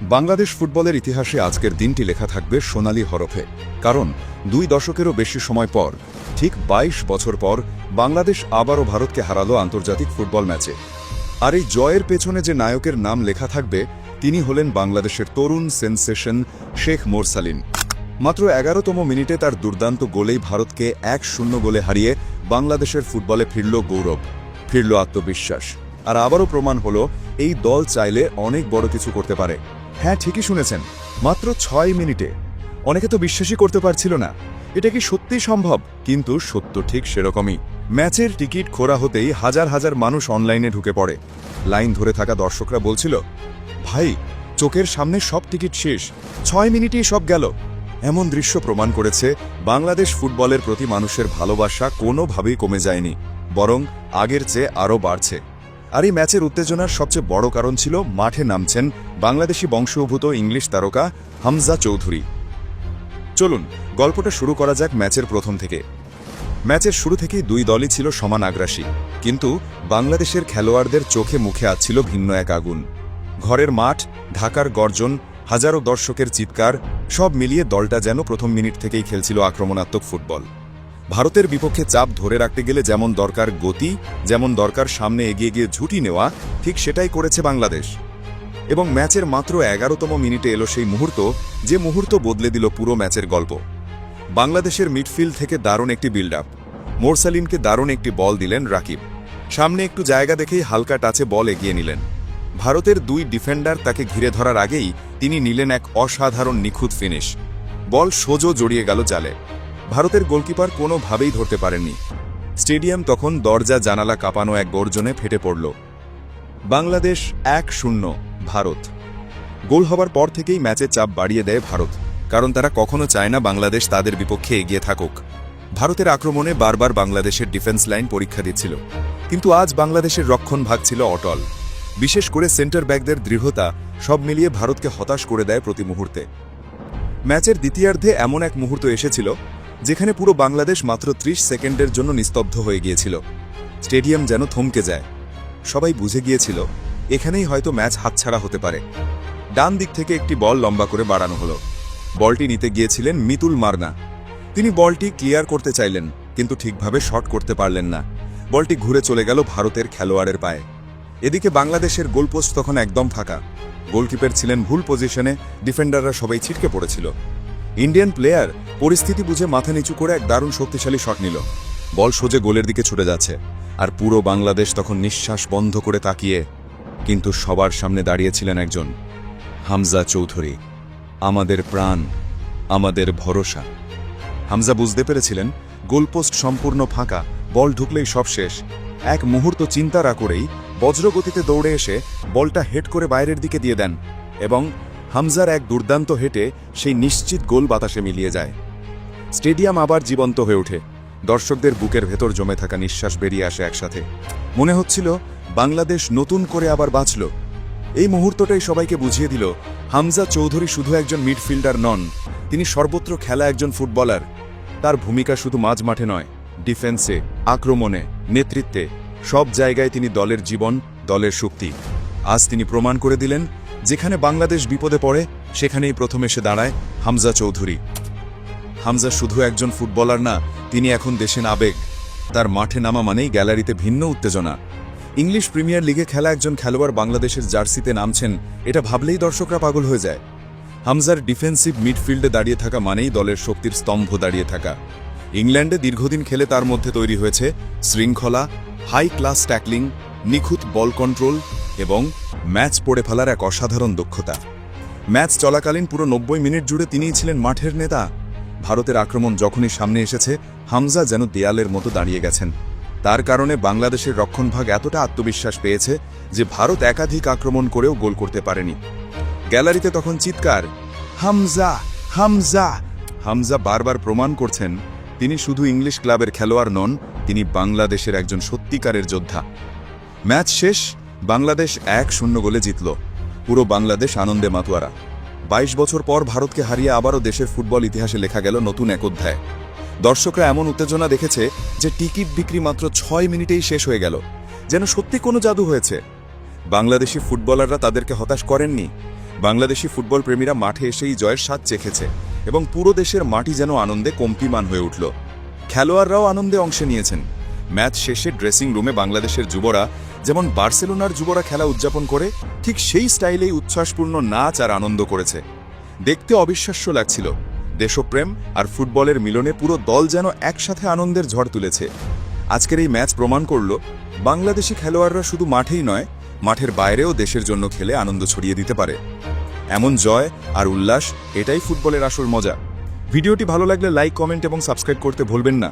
বাংলাদেশ ফুটবলের ইতিহাসে আজকের দিনটি লেখা থাকবে সোনালী হরফে, কারণ 2 দশকেরও বেশি সময় পর, ঠিক 22 বছর পর বাংলাদেশ আবারও ভারতকে হারালো আন্তর্জাতিক ফুটবল ম্যাচে। আর এই জয়ের পেছনে যে নায়কের নাম লেখা থাকবে তিনি হলেন বাংলাদেশের তরুণ সেন্সেশন শেখ মোরসালিন। মাত্র 11তম মিনিটে তার দুর্দান্ত গোলেই ভারতকে 1-0 গোলে হারিয়ে বাংলাদেশের ফুটবলে ফিরল গৌরব, ফিরল আত্মবিশ্বাস। আর আবারও প্রমাণ হলো এই দল চাইলে অনেক বড় কিছু করতে পারে। হ্যাঁ, ঠিকই শুনেছেন, মাত্র 6 মিনিটে। অনেকে তো বিশ্বাসই করতে পারছিল না এটা কি সত্যি সম্ভব, কিন্তু সত্য ঠিক সেরকমই। ম্যাচের টিকিট খোরা হতেই হাজার হাজার মানুষ অনলাইনে ঢুকে পড়ে। লাইন ধরে থাকা দর্শকরা বলছিল, ভাই চোখের সামনে সব টিকিট শেষ, 6 মিনিটেই সব গেল। এমন দৃশ্য প্রমাণ করেছে বাংলাদেশ ফুটবলের প্রতি মানুষের ভালোবাসা কোনোভাবেই কমে যায়নি, বরং আগের চেয়ে আরও বাড়ছে। আর এই ম্যাচের উত্তেজনার সবচেয়ে বড় কারণ ছিল মাঠে নামছেন বাংলাদেশি বংশোদ্ভূত ইংলিশ তারকা হামজা চৌধুরী। চলুন গল্পটা শুরু করা যাক ম্যাচের প্রথম থেকে। ম্যাচের শুরু থেকেই দুই দলই ছিল সমান আগ্রাসী, কিন্তু বাংলাদেশের খেলোয়াড়দের চোখে মুখে আসছিল ভিন্ন এক আগুন। ঘরের মাঠ, ঢাকার গর্জন, হাজারো দর্শকের চিৎকার, সব মিলিয়ে দলটা যেন প্রথম মিনিট থেকেই খেলছিল আক্রমণাত্মক ফুটবল। ভারতের বিপক্ষে চাপ ধরে রাখতে গেলে যেমন দরকার গতি, যেমন দরকার সামনে এগিয়ে গিয়ে ঝুঁটি নেওয়া, ঠিক সেটাই করেছে বাংলাদেশ। এবং ম্যাচের মাত্র 11তম মিনিটে এলো সেই মুহূর্ত, যে মুহূর্ত বদলে দিল পুরো ম্যাচের গল্প। বাংলাদেশের মিডফিল্ড থেকে দারুণ একটি বিল্ড আপ। মোরসালিনকে দারুণ একটি বল দিলেন রাকিব। সামনে একটু জায়গা দেখেই হালকা টাচে বল এগিয়ে নিলেন। ভারতের 2 ডিফেন্ডার তাকে ঘিরে ধরার আগেই তিনি নিলেন এক অসাধারণ নিখুঁত ফিনিশ। বল সোজো জড়িয়ে গেল জালে। ভারতের গোলকিপার কোনোভাবেই ধরতে পারেননি। স্টেডিয়াম তখন দরজা জানালা কাঁপানো এক গর্জনে ফেটে পড়ল। বাংলাদেশ 1-0 ভারত। গোল হবার পর থেকেই ম্যাচে চাপ বাড়িয়ে দেয় ভারত, কারণ তারা কখনো চায় না বাংলাদেশ তাদের বিপক্ষে এগিয়ে থাকুক। ভারতের আক্রমণে বারবার বাংলাদেশের ডিফেন্স লাইন পরীক্ষা দিচ্ছিল, কিন্তু আজ বাংলাদেশের রক্ষণ ভাগ ছিল অটল। বিশেষ করে সেন্টার ব্যাকদের দৃঢ়তা সব মিলিয়ে ভারতকে হতাশ করে দেয় প্রতি মুহূর্তে। ম্যাচের দ্বিতীয়ার্ধে এমন এক মুহূর্ত এসেছিল যেখানে পুরো বাংলাদেশ মাত্র 30 সেকেন্ডের জন্য নিস্তব্ধ হয়ে গিয়েছিল। স্টেডিয়াম যেন থমকে যায়। সবাই বুঝে গিয়েছিল এখানেই হয়তো ম্যাচ হাতছাড়া হতে পারে। ডান দিক থেকে একটি বল লম্বা করে বাড়ানো হলো। বলটি নিতে গিয়েছিলেন মিতুল মারনা। তিনি বলটি ক্লিয়ার করতে চাইলেন, কিন্তু ঠিকভাবে শট করতে পারলেন না। বলটি ঘুরে চলে গেল ভারতের খেলোয়াড়ের পায়ে। এদিকে বাংলাদেশের গোলপোস্ট তখন একদম ফাঁকা। গোলকিপার ছিলেন ভুল পজিশনে, ডিফেন্ডাররা সবাই ছিটকে পড়েছিল। ইন্ডিয়ান প্লেয়ার পরিস্থিতি বুঝে মাথা নিচু করে এক দারুণ শক্তিশালী শট নিল। বল সোজে গোলের দিকে ছুটে যাচ্ছে, আর পুরো বাংলাদেশ তখন নিঃশ্বাস বন্ধ করে তাকিয়ে। কিন্তু সবার সামনে দাঁড়িয়েছিলেন একজন, হামজা চৌধুরী, আমাদের প্রাণ, আমাদের ভরসা। হামজা বুঝতে পেরেছিলেন গোলপোস্ট সম্পূর্ণ ফাঁকা, বল ঢুকলেই সব শেষ। এক মুহূর্ত চিন্তা না করেই বজ্রগতিতে দৌড়ে এসে বলটা হেড করে বাইরের দিকে দিয়ে দেন, এবং হামজার এক দুর্দান্ত হেটে সেই নিশ্চিত গোল বাতাসে মিলিয়ে যায়। স্টেডিয়াম আবার জীবন্ত হয়ে ওঠে। দর্শকদের বুকের ভেতর জমে থাকা নিঃশ্বাস বেরিয়ে আসে একসাথে। মনে হচ্ছিল বাংলাদেশ নতুন করে আবার বাঁচল। এই মুহূর্তটাই সবাইকে বুঝিয়ে দিল হামজা চৌধুরী শুধু একজন মিডফিল্ডার নন, তিনি সর্বত্র খেলা একজন ফুটবলার। তার ভূমিকা শুধু মাঝ মাঠে নয়, ডিফেন্সে, আক্রমণে, নেতৃত্বে, সব জায়গায় তিনি দলের জীবন, দলের শক্তি। আজ তিনি প্রমাণ করে দিলেন যেখানে বাংলাদেশ বিপদে পড়ে সেখানেই প্রথম এসে দাঁড়ায় হামজা চৌধুরী। হামজা শুধু একজন ফুটবলার না, তিনি এখন দেশের আবেগ। তার মাঠে নামা মানেই গ্যালারিতে ভিন্ন উত্তেজনা। ইংলিশ প্রিমিয়ার লিগে খেলা একজন খেলোয়াড় বাংলাদেশের জার্সিতে নামছেন, এটা ভাবলেই দর্শকরা পাগল হয়ে যায়। হামজার ডিফেন্সিভ মিডফিল্ডে দাঁড়িয়ে থাকা মানেই দলের শক্তির স্তম্ভ দাঁড়িয়ে থাকা। ইংল্যান্ডে দীর্ঘদিন খেলে তার মধ্যে তৈরি হয়েছে শৃঙ্খলা, হাই ক্লাস ট্যাকলিং, নিখুঁত বল কন্ট্রোল এবং ম্যাচ পড়ে ফেলার এক অসাধারণ দক্ষতা। ম্যাচ চলাকালীন পুরো 90 মিনিট জুড়ে তিনিই ছিলেন মাঠের নেতা। ভারতের আক্রমণ যখনই সামনে এসেছে, হামজা যেন দেয়ালের মতো দাঁড়িয়ে গেছেন। তার কারণে বাংলাদেশের রক্ষণভাগ এতটা আত্মবিশ্বাস পেয়েছে যে ভারত একাধিক আক্রমণ করেও গোল করতে পারেনি। গ্যালারিতে তখন চিৎকার, হামজা হামজা। হামজা বারবার প্রমাণ করছেন তিনি শুধু ইংলিশ ক্লাবের খেলোয়াড় নন, তিনি বাংলাদেশের একজন সত্যিকারের যোদ্ধা। ম্যাচ শেষ, বাংলাদেশ 1-0 গোলে জিতল। পুরো বাংলাদেশ আনন্দে মাতোয়ারা। 22 বছর পর ভারতকে হারিয়ে আবারও দেশের ফুটবল ইতিহাসে লেখা গেল নতুন এক অধ্যায়। দর্শকরা এমন উত্তেজনা দেখেছে যে টিকিট বিক্রি মাত্র 6 মিনিটেই শেষ হয়ে গেল, যেন সত্যি কোনো জাদু হয়েছে। বাংলাদেশি ফুটবলাররা তাদেরকে হতাশ করেননি, বাংলাদেশি ফুটবল প্রেমীরা মাঠে এসেই জয়ের স্বাদ চেখেছে এবং পুরো দেশের মাটি যেন আনন্দে কম্পিমান হয়ে উঠল। খেলোয়াড়রাও আনন্দে অংশ নিয়েছেন। ম্যাচ শেষে ড্রেসিং রুমে বাংলাদেশের যুবরা যেমন বার্সেলোনার যুবরা খেলা উদযাপন করে, ঠিক সেই স্টাইলেই উচ্ছ্বাসপূর্ণ নাচ আর আনন্দ করেছে। দেখতে অবিশ্বাস্য লাগছিল। দেশপ্রেম আর ফুটবলের মিলনে পুরো দল যেন একসাথে আনন্দের ঝড় তুলেছে। আজকের এই ম্যাচ প্রমাণ করল বাংলাদেশি খেলোয়াড়রা শুধু মাঠেই নয়, মাঠের বাইরেও দেশের জন্য খেলে আনন্দ ছড়িয়ে দিতে পারে। এমন জয় আর উল্লাস, এটাই ফুটবলের আসল মজা। ভিডিওটি ভালো লাগলে লাইক, কমেন্ট এবং সাবস্ক্রাইব করতে ভুলবেন না।